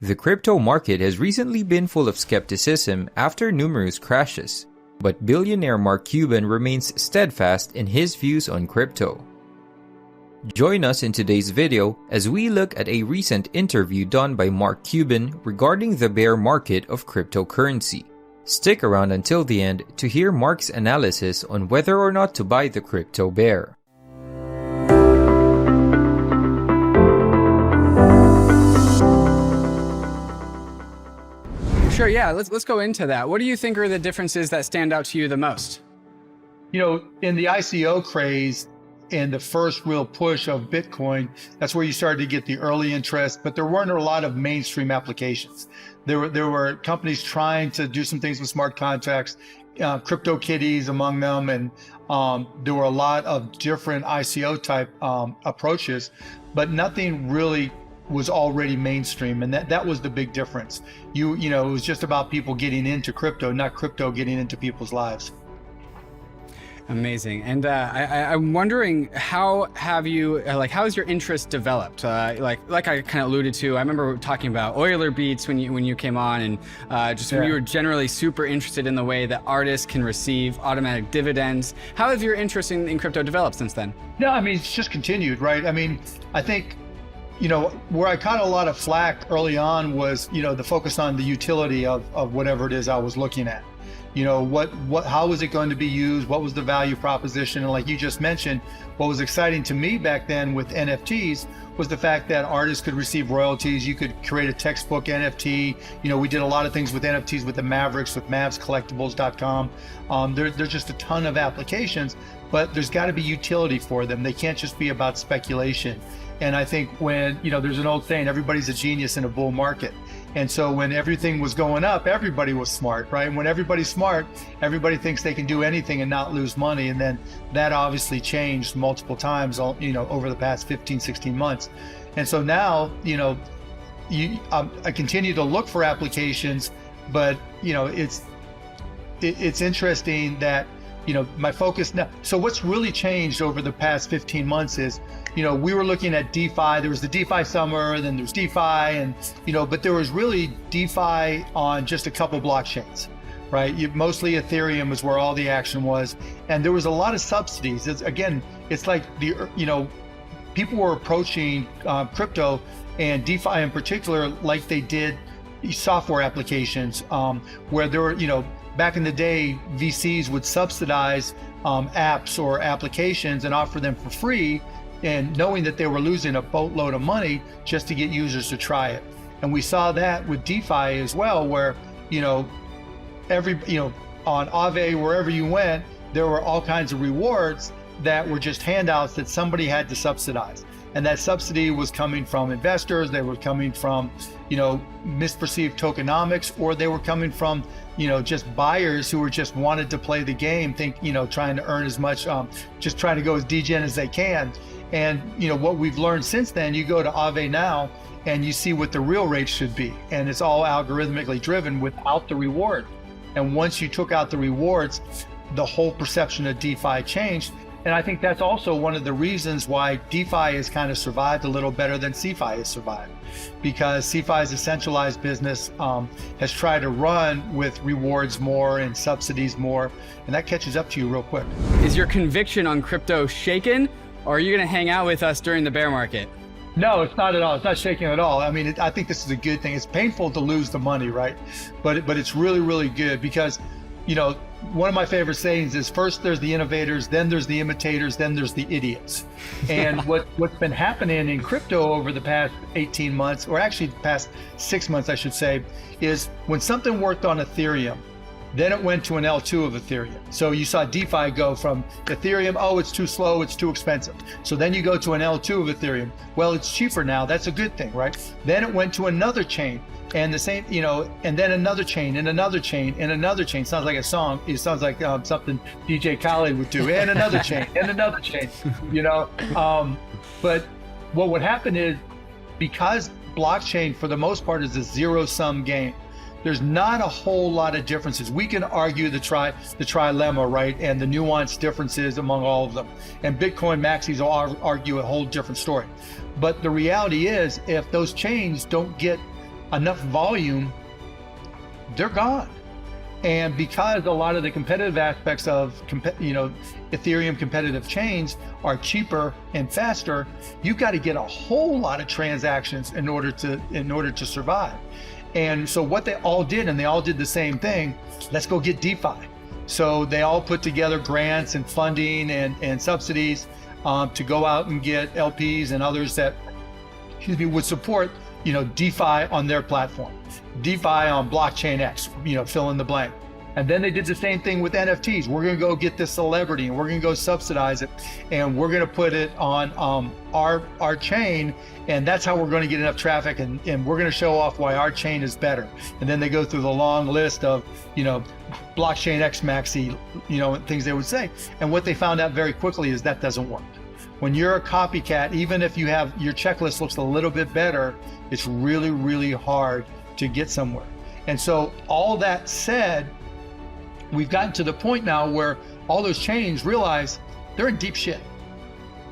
The crypto market has recently been full of skepticism after numerous crashes, but billionaire Mark Cuban remains steadfast in his views on crypto. Join us in today's video as we look at a recent interview done by Mark Cuban regarding the bear market of cryptocurrency. Stick around until the end to hear Mark's analysis on whether or not to buy the crypto bear. Sure, yeah, let's go into that. What do you think are the differences that stand out to you the most? You know, in the ICO craze and the first real push of Bitcoin, that's where you started to get the early interest, but there weren't a lot of mainstream applications. There were companies trying to do some things with smart contracts, crypto kitties among them, and there were a lot of different ICO type approaches, but nothing really was already mainstream, and that was the big difference. You know, it was just about people getting into crypto, not crypto getting into people's lives. Amazing. And I'm wondering, how have you, how has your interest developed? Like I kind of alluded to, I remember talking about Euler beats when you came on, and when you were generally super interested in the way that artists can receive automatic dividends. How have your interest in crypto developed since then? No, I mean, it's just continued, right? I mean, I think, you know, where I caught a lot of flack early on was, you know, the focus on the utility of whatever it is I was looking at. You know, how was it going to be used? What was the value proposition? And like you just mentioned, what was exciting to me back then with NFTs was the fact that artists could receive royalties. You could create a textbook NFT. You know, we did a lot of things with NFTs with the Mavericks, with mavscollectibles.com. There's just a ton of applications, but there's got to be utility for them. They can't just be about speculation. And I think when, you know, there's an old saying, everybody's a genius in a bull market. And so when everything was going up, everybody was smart, right? And when everybody's smart, everybody thinks they can do anything and not lose money. And then that obviously changed multiple times, you know, over the past 15, 16 months. And so now, you know, I continue to look for applications, but, you know, it's interesting that, you know, my focus now. So what's really changed over the past 15 months is, you know, we were looking at DeFi. There was the DeFi summer, then there's DeFi, and, you know, but there was really DeFi on just a couple blockchains, right? Mostly Ethereum is where all the action was. And there was a lot of subsidies. It's like you know, people were approaching crypto and DeFi in particular, like they did software applications, where there were, you know, back in the day, VCs would subsidize apps or applications and offer them for free, and knowing that they were losing a boatload of money just to get users to try it. And we saw that with DeFi as well, where, you know, on Aave, wherever you went, there were all kinds of rewards that were just handouts that somebody had to subsidize. And that subsidy was coming from investors, they were coming from, you know, misperceived tokenomics, or they were coming from, you know, just buyers who were just wanted to play the game, you know, trying to earn as much, just trying to go as degen as they can. And, you know, what we've learned since then, you go to Aave now and you see what the real rate should be. And it's all algorithmically driven without the reward. And once you took out the rewards, the whole perception of DeFi changed. And I think that's also one of the reasons why DeFi has kind of survived a little better than CeFi has survived. Because CeFi is a centralized business, has tried to run with rewards more and subsidies more, and that catches up to you real quick. Is your conviction on crypto shaken, or are you gonna hang out with us during the bear market? No, it's not at all. It's not shaking at all. I mean, I think this is a good thing. It's painful to lose the money, right? But it's really, really good because, you know, one of my favorite sayings is, first there's the innovators, then there's the imitators, then there's the idiots. And what's been happening in crypto over the past 18 months, or actually the past 6 months, I should say, is when something worked on Ethereum, then it went to an L2 of Ethereum. So you saw DeFi go from Ethereum, oh, it's too slow, it's too expensive. So then you go to an L2 of Ethereum. Well, it's cheaper now, that's a good thing, right? Then it went to another chain, and the same, you know, and then another chain, and another chain, and another chain. Sounds like a song. It sounds like something DJ Khaled would do. And another chain, and another chain, you know. But what would happen is, because blockchain for the most part is a zero-sum game, there's not a whole lot of differences. We can argue the trilemma, right, and the nuanced differences among all of them. And Bitcoin maxis will argue a whole different story. But the reality is, if those chains don't get enough volume, they're gone. And because a lot of the competitive aspects of Ethereum competitive chains are cheaper and faster, you got to get a whole lot of transactions in order to survive. And so what they all did, and they all did the same thing, let's go get DeFi. So they all put together grants and funding and subsidies to go out and get LPs and others that would support DeFi on their platform, DeFi on blockchain X, fill in the blank. And then they did the same thing with NFTs. We're going to go get this celebrity and we're going to go subsidize it, and we're going to put it on our chain, and that's how we're going to get enough traffic, and we're going to show off why our chain is better. And then they go through the long list of blockchain X maxi, things they would say. And what they found out very quickly is that doesn't work. When you're a copycat, even if you have your checklist looks a little bit better, it's really, really hard to get somewhere. And so all that said, we've gotten to the point now where all those chains realize they're in deep shit.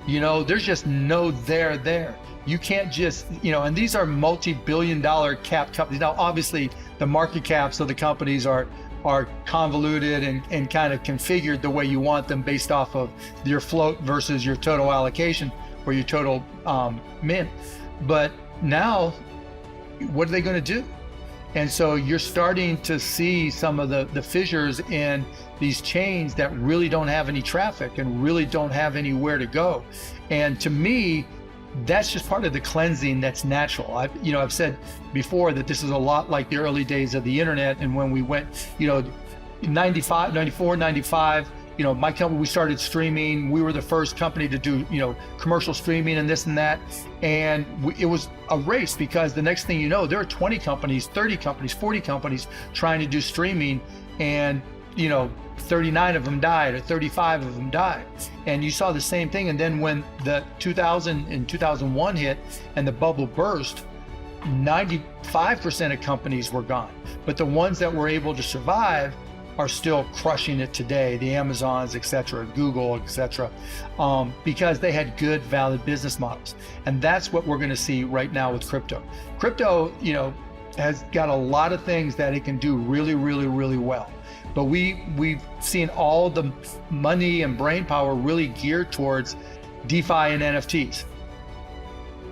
There's just no there. You can't just, and these are multi-billion-dollar cap companies. Now, obviously, the market caps of the companies are convoluted and kind of configured the way you want them based off of your float versus your total allocation or your total mint. But now, what are they going to do? And so you're starting to see some of the fissures in these chains that really don't have any traffic and really don't have anywhere to go. And to me, that's just part of the cleansing that's natural. I've said before that this is a lot like the early days of the internet, and when we went, 95, 94, 95, my company, we started streaming. We were the first company to do, commercial streaming and this and that. And it was a race, because the next thing you know, there are 20 companies, 30 companies, 40 companies trying to do streaming, and 39 of them died or 35 of them died. And you saw the same thing. And then when the 2000 and 2001 hit and the bubble burst, 95% of companies were gone. But the ones that were able to survive are still crushing it today, the Amazons, etc., Google, etc., because they had good, valid business models. And that's what we're going to see right now with crypto. Crypto, has got a lot of things that it can do really, really, really well. But we've seen all the money and brain power really geared towards DeFi and NFTs.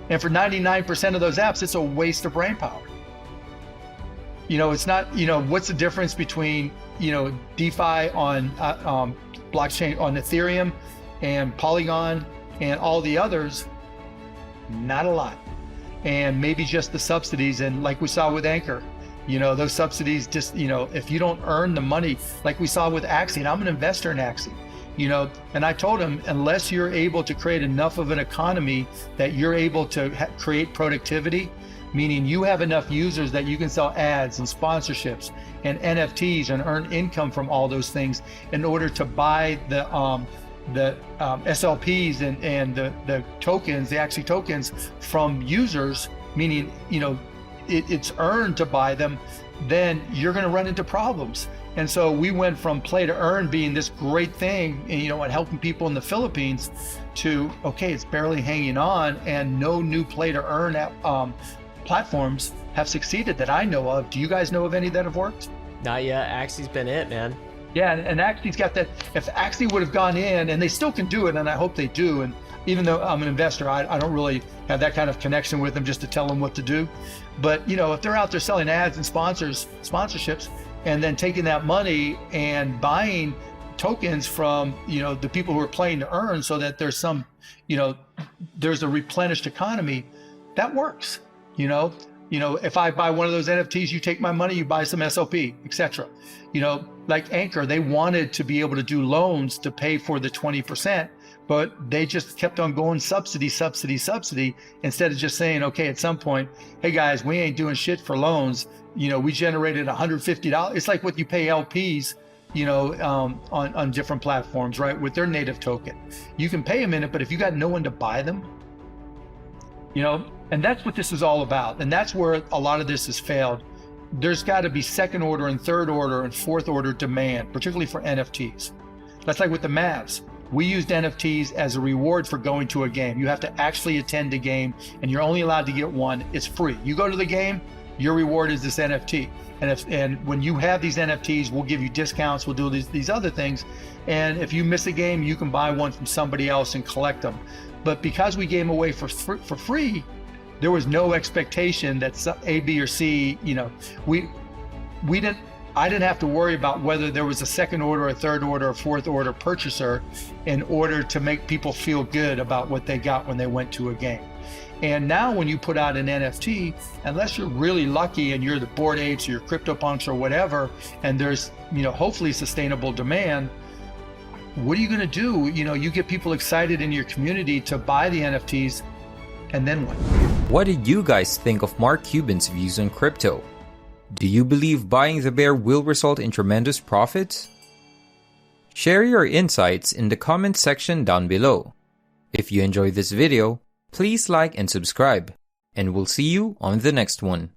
And for 99% of those apps, it's a waste of brain power. It's not, what's the difference between, DeFi on blockchain, on Ethereum and Polygon and all the others? Not a lot. And maybe just the subsidies. And like we saw with Anchor, those subsidies just, if you don't earn the money, like we saw with Axie, and I'm an investor in Axie, and I told him, unless you're able to create enough of an economy that you're able to create productivity, meaning you have enough users that you can sell ads and sponsorships and NFTs and earn income from all those things in order to buy the SLPs and the tokens, the Axie tokens from users, meaning, it's earned to buy them, then you're going to run into problems. And so we went from play to earn being this great thing, and helping people in the Philippines, to, okay, it's barely hanging on, and no new play to earn platforms have succeeded that I know of. Do you guys know of any that have worked? Not yet. Axie's been it, man. Yeah, and Axie's got that. If Axie would have gone in, and they still can do it, and I hope they do, and even though I'm an investor, I don't really have that kind of connection with them just to tell them what to do. But if they're out there selling ads and sponsorships, and then taking that money and buying tokens from the people who are playing to earn, so that there's some there's a replenished economy, that works. If I buy one of those NFTs, you take my money, you buy some SLP, etc. Like Anchor, they wanted to be able to do loans to pay for the 20%, but they just kept on going subsidy, instead of just saying, okay, at some point, hey guys, we ain't doing shit for loans. We generated $150. It's like what you pay LPs, on different platforms, right? With their native token. You can pay them in it, but if you got no one to buy them, and that's what this is all about. And that's where a lot of this has failed. There's got to be second order and third order and fourth order demand, particularly for NFTs. That's like with the Mavs. We used NFTs as a reward for going to a game. You have to actually attend the game, and you're only allowed to get one. It's free. You go to the game, your reward is this NFT. And when you have these NFTs, we'll give you discounts, we'll do these other things. And if you miss a game, you can buy one from somebody else and collect them. But because we gave them away for free, there was no expectation that A, B, or C, I didn't have to worry about whether there was a second order, a third order, a fourth order purchaser in order to make people feel good about what they got when they went to a game. And now when you put out an NFT, unless you're really lucky and you're the Bored Apes or your CryptoPunks or whatever, and there's, hopefully sustainable demand, what are you going to do? You get people excited in your community to buy the NFTs, and then what? What did you guys think of Mark Cuban's views on crypto? Do you believe buying the bear will result in tremendous profits? Share your insights in the comment section down below. If you enjoyed this video, please like and subscribe, and we'll see you on the next one.